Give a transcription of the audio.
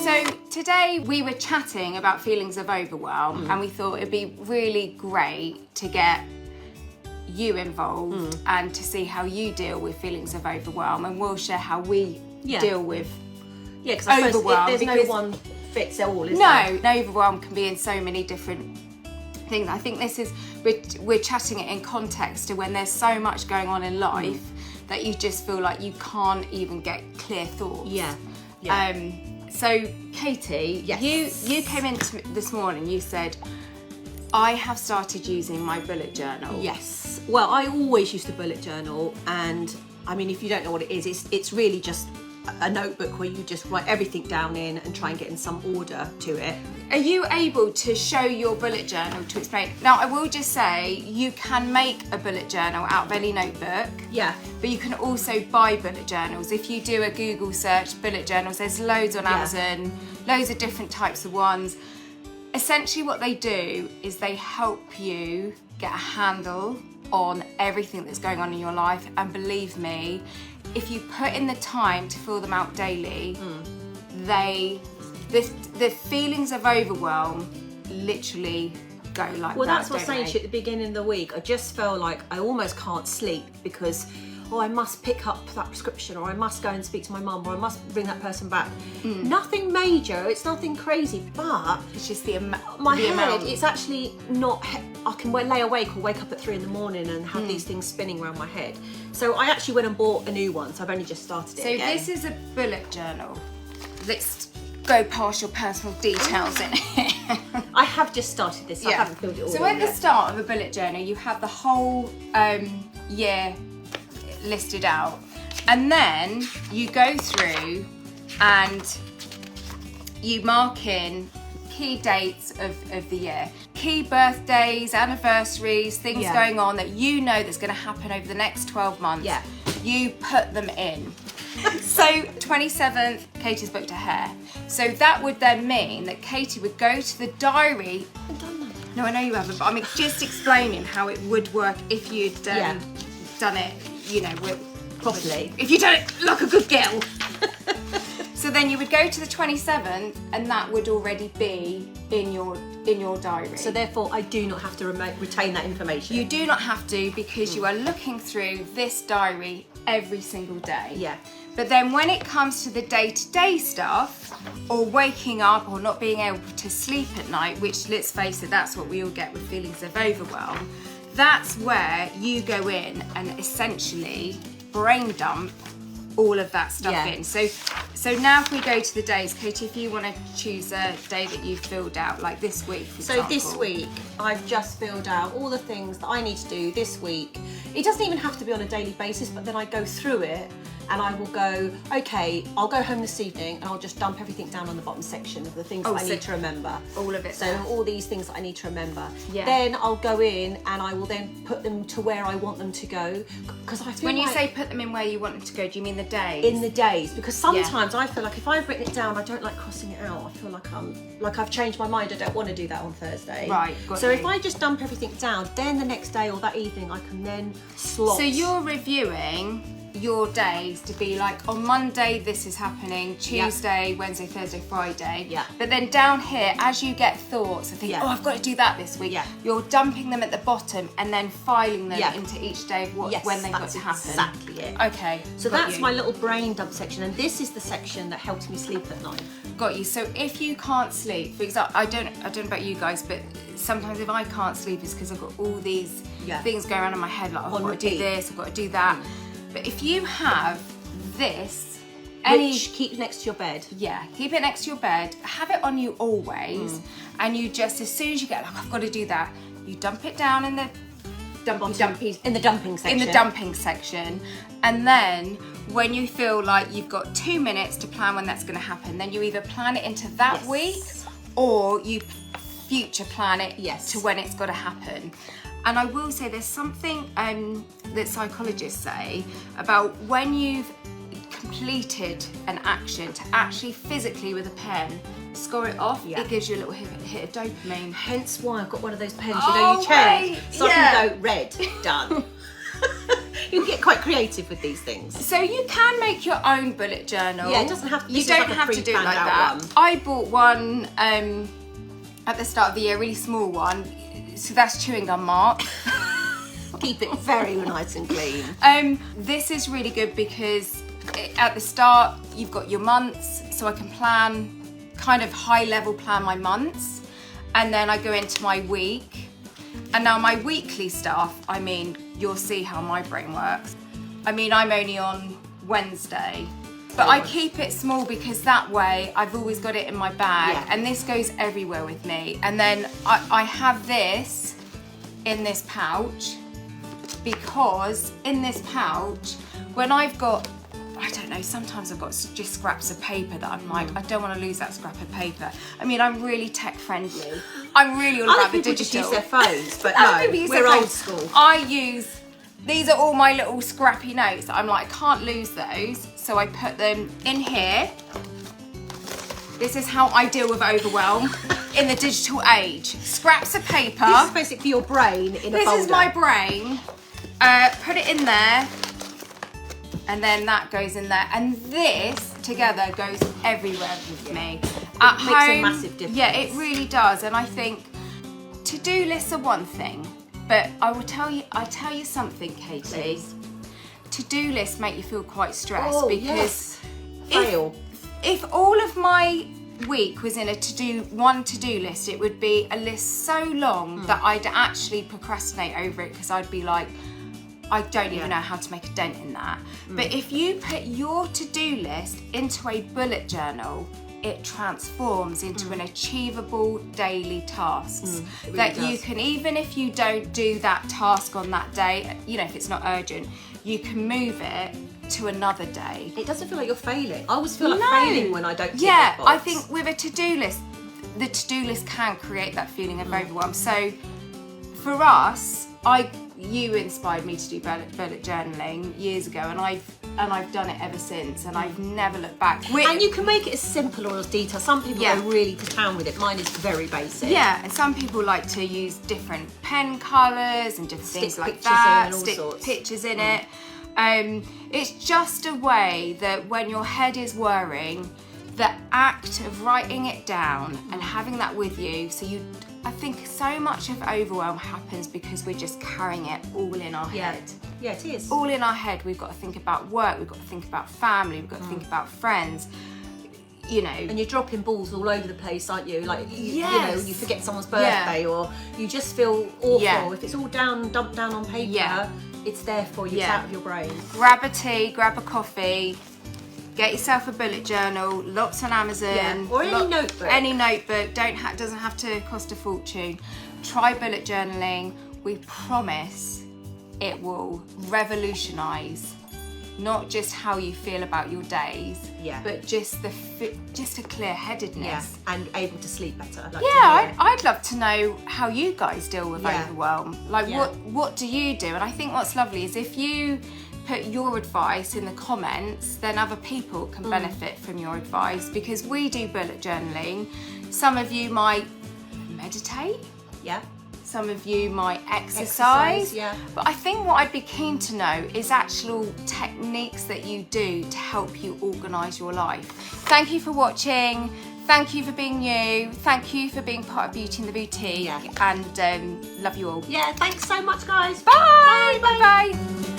So today we were chatting about feelings of overwhelm and we thought it'd be really great to get you involved and to see how you deal with feelings of overwhelm, and we'll share how we deal with because I overwhelm. suppose there's no one fits all, is there? No, overwhelm can be in so many different things. I think this is, we're chatting it in context to when there's so much going on in life that you just feel like you can't even get clear thoughts. So Katie, you came in this morning, you said, I have started using my bullet journal. Yes. Well, I always used to bullet journal, and I mean, if you don't know what it is, it's really just a notebook where you just write everything down in and try and get in some order to it. Are you able to show your bullet journal to explain? Now, I will just say you can make a bullet journal out of any notebook. Yeah. But you can also buy bullet journals. If you do a Google search, bullet journals, there's loads on Amazon, loads of different types of ones. Essentially what they do is they help you get a handle on everything that's going on in your life, and believe me, if you put in the time to fill them out daily, the feelings of overwhelm literally go like well, that. that's what I was saying to you at the beginning of the week. I just felt like I almost can't sleep because, I must pick up that prescription, or I must go and speak to my mum, or I must bring that person back. Nothing major, it's nothing crazy, but it's just the my head, it's actually not, I can lay awake or wake up at 3 in the morning and have these things spinning around my head. So I actually went and bought a new one, so I've only just started it So again. this is a bullet journal. Let's go past your personal details in it. I have just started this, so I haven't filled it all So in at the yet. start of a bullet journal, you have the whole year listed out, and then you go through and you mark in key dates of the year, key birthdays, anniversaries, things going on that you know that's going to happen over the next 12 months. You put them in. So 27th, Katie's booked her hair. So that would then mean that Katie would go to the diary. I've done that. No, I know you haven't, but I'm just explaining how it would work if you'd done it, Properly. if you done it like a good girl. So then you would go to the 27th, and that would already be in your diary. So therefore, I do not have to retain that information. You do not have to, because you are looking through this diary every single day. Yeah. But then when it comes to the day-to-day stuff, or waking up or not being able to sleep at night, which, let's face it, that's what we all get with feelings of overwhelm, that's where you go in and essentially brain dump all of that stuff in. So now if we go to the days, Katie, if you want to choose a day that you filled out, like this week, for example. This week, I've just filled out all the things that I need to do this week. It doesn't even have to be on a daily basis, but then I go through it and I will go, okay, I'll go home this evening and I'll just dump everything down on the bottom section of the things that I need to remember. All of it. So all these things that I need to remember. Yeah. Then I'll go in and I will then put them to where I want them to go. Because I feel when you like say put them in where you want them to go, do you mean the days? in the days, because sometimes I feel like if I've written it down, I don't like crossing it out. I feel like I've changed my mind. I don't want to do that on Thursday. Right, got So you. if I just dump everything down, then the next day or that evening, I can then slot. So you're reviewing your days to be like, on Monday this is happening, Tuesday, Wednesday, Thursday, Friday. Yeah. But then down here, as you get thoughts and think, oh, I've got to do that this week, you're dumping them at the bottom and then filing them into each day of when they've got to happen. Exactly it. Okay. So that's my little brain dump section, and this is the section that helps me sleep at night. Got you. So if you can't sleep, for example, I don't know about you guys, but sometimes if I can't sleep, it's because I've got all these things going around in my head, like, I've got to do this, I've got to do that. But if you have this, which keep next to your bed. Yeah, keep it next to your bed. Have it on you always, and you just, as soon as you get like, I've got to do that, you dump it down in the dumping section, and then when you feel like you've got 2 minutes to plan when that's going to happen, then you either plan it into that week, or you future plan it to when it's got to happen. And I will say there's something that psychologists say about when you've completed an action, to actually physically with a pen score it off, it gives you a little hit of dopamine. Hence why I've got one of those pens, you change, so I can go red, done. You can get quite creative with these things. So you can make your own bullet journal. Yeah, it doesn't have to. You This is don't like a have to do it like pre-planned that. out one. I bought one at the start of the year, a really small one. So that's chewing gum mark. Keep it very nice and clean. This is really good because at the start you've got your months, so I can kind of high level plan my months, and then I go into my week. And now my weekly stuff, I mean, you'll see how my brain works. I mean, I'm only on Wednesday, but I keep it small because that way I've always got it in my bag, Yeah. and this goes everywhere with me. And then I have this in this pouch, because in this pouch, when I've got, I don't know, sometimes I've got just scraps of paper that I'm like, I don't want to lose that scrap of paper. I mean, I'm really tech friendly. I'm really all Other about the people digital. just use their phones, but Other no, people use their we're old phones. school. I use, these are all my little scrappy notes that I'm like, I can't lose those. So I put them in here. This is how I deal with overwhelm in the digital age. Scraps of paper. This is basically your brain in a folder. This is my brain. Put it in there, and then that goes in there, and this together goes everywhere with me. At Makes a home, massive difference. yeah, it really does. And I think to-do lists are one thing, but I tell you something, Katie. Please. To-do lists make you feel quite stressed Oh, because yes. Fail. if all of my week was in a one to-do list, it would be a list so long that I'd actually procrastinate over it, because I'd be like, I don't even know how to make a dent in that. But if you put your to-do list into a bullet journal, it transforms into an achievable daily tasks It really that you does. can, even if you don't do that task on that day, you know, if it's not urgent, you can move it to another day. It doesn't feel like you're failing. I always feel like No. failing when I don't tick Yeah, that box. I think with a to-do list, the to-do list can create that feeling of overwhelm. So for us, you inspired me to do bullet journaling years ago, and I've done it ever since, and I've never looked back. And you can make it as simple or as detailed. Some people Yeah. go really to town with it. Mine is very basic. Yeah, and some people like to use different pen colours and different Stick things like pictures in that. and all Stick sorts. pictures in it. It's just a way that when your head is whirring, the act of writing it down and having that with you, I think so much of overwhelm happens because we're just carrying it all in our Yeah. head. Yeah, it is. All in our head. We've got to think about work, we've got to think about family, we've got to think about friends, you know. And you're dropping balls all over the place, aren't you? Like, you know, Yes. you forget someone's Yeah. birthday, or you just feel awful. Yeah. If it's all dumped down on paper, Yeah. it's there for you. It's Yeah. out of your brain. Grab a tea, grab a coffee, get yourself a bullet journal, lots on Amazon. Yeah, or any notebook. Any notebook, doesn't have to cost a fortune. Try bullet journaling. We promise it will revolutionise not just how you feel about your days, Yeah. but just a clear-headedness. Yes, and able to sleep better. I'd like Yeah, to hear. I'd love to know how you guys deal with Yeah. overwhelm. Like, Yeah. what do you do? And I think what's lovely is if you put your advice in the comments, then other people can benefit from your advice, because we do bullet journaling. Some of you might meditate. Yeah. Some of you might exercise. Yeah. But I think what I'd be keen to know is actual techniques that you do to help you organise your life. Thank you for watching. Thank you for being you. Thank you for being part of Beauty in the Boutique. Yeah. And love you all. Yeah, thanks so much, guys. Bye. Bye. Bye.